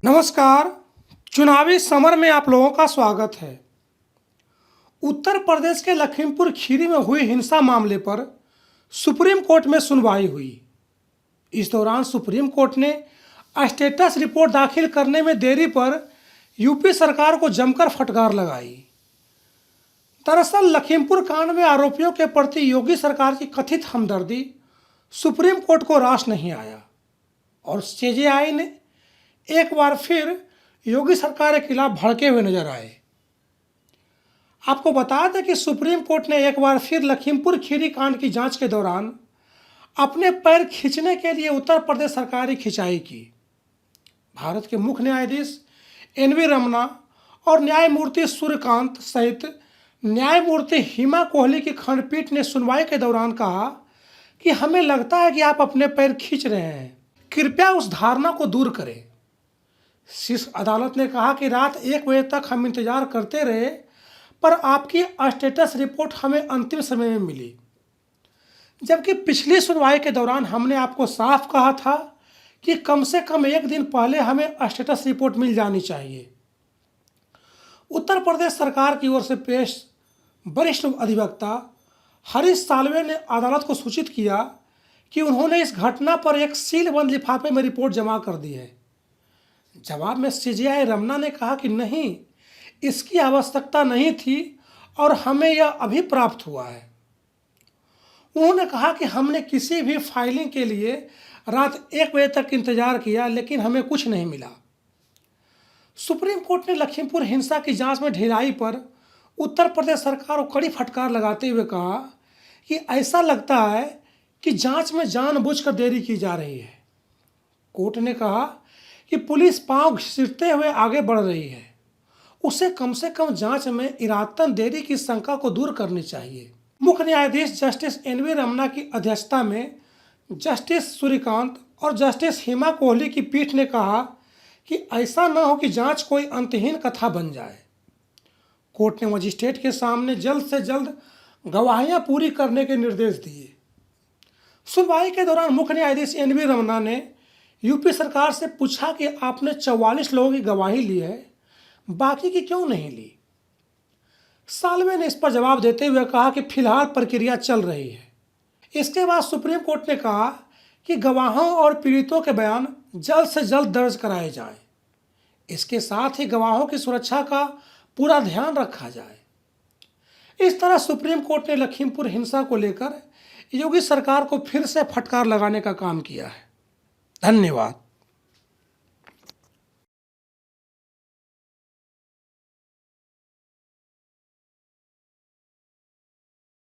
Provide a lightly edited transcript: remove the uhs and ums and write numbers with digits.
नमस्कार। चुनावी समर में आप लोगों का स्वागत है। उत्तर प्रदेश के लखीमपुर खीरी में हुई हिंसा मामले पर सुप्रीम कोर्ट में सुनवाई हुई। इस दौरान सुप्रीम कोर्ट ने स्टेटस रिपोर्ट दाखिल करने में देरी पर यूपी सरकार को जमकर फटकार लगाई। दरअसल लखीमपुर कांड में आरोपियों के प्रति योगी सरकार की कथित हमदर्दी सुप्रीम कोर्ट को रास नहीं आया और सीजेआई ने एक बार फिर योगी सरकार के खिलाफ भड़के हुए नजर आए। आपको बता दें कि सुप्रीम कोर्ट ने एक बार फिर लखीमपुर खीरी कांड की जांच के दौरान अपने पैर खींचने के लिए उत्तर प्रदेश सरकार की खिंचाई की। भारत के मुख्य न्यायाधीश एनवी रमना और न्यायमूर्ति सूर्यकांत सहित न्यायमूर्ति हिमा कोहली की खंडपीठ ने सुनवाई के दौरान कहा कि हमें लगता है कि आप अपने पैर खींच रहे हैं, कृपया उस धारणा को दूर करें। शीर्ष अदालत ने कहा कि रात 1 बजे तक हम इंतजार करते रहे, पर आपकी स्टेटस रिपोर्ट हमें अंतिम समय में मिली, जबकि पिछली सुनवाई के दौरान हमने आपको साफ कहा था कि कम से कम 1 दिन पहले हमें स्टेटस रिपोर्ट मिल जानी चाहिए। उत्तर प्रदेश सरकार की ओर से पेश वरिष्ठ अधिवक्ता हरीश साल्वे ने अदालत को सूचित किया कि उन्होंने इस घटना पर एक सीलबंद लिफाफे में रिपोर्ट जमा कर दी है। जवाब में सीजेआई रमना ने कहा कि नहीं, इसकी आवश्यकता नहीं थी और हमें यह अभी प्राप्त हुआ है। उन्होंने कहा कि हमने किसी भी फाइलिंग के लिए रात 1 बजे तक इंतजार किया, लेकिन हमें कुछ नहीं मिला। सुप्रीम कोर्ट ने लखीमपुर हिंसा की जांच में ढिलाई पर उत्तर प्रदेश सरकार को कड़ी फटकार लगाते हुए कहा कि ऐसा लगता है कि जांच में जानबूझकर देरी की जा रही है। कोर्ट ने कहा कि पुलिस पांव घसीटते हुए आगे बढ़ रही है, उसे कम से कम जांच में इरादतन देरी की शंका को दूर करनी चाहिए। मुख्य न्यायाधीश जस्टिस एनवी रमना की अध्यक्षता में जस्टिस सूर्यकांत और जस्टिस हिमा कोहली की पीठ ने कहा कि ऐसा न हो कि जांच कोई अंतहीन कथा बन जाए। कोर्ट ने मजिस्ट्रेट के सामने जल्द से जल्द गवाहियां पूरी करने के निर्देश दिए। सुनवाई के दौरान मुख्य न्यायाधीश एनवी रमना ने यूपी सरकार से पूछा कि आपने 44 लोगों की गवाही ली है, बाकी की क्यों नहीं ली। साल्वे ने इस पर जवाब देते हुए कहा कि फिलहाल प्रक्रिया चल रही है। इसके बाद सुप्रीम कोर्ट ने कहा कि गवाहों और पीड़ितों के बयान जल्द से जल्द दर्ज कराए जाएं। इसके साथ ही गवाहों की सुरक्षा का पूरा ध्यान रखा जाए। इस तरह सुप्रीम कोर्ट ने लखीमपुर हिंसा को लेकर योगी सरकार को फिर से फटकार लगाने का काम किया है। धन्यवाद।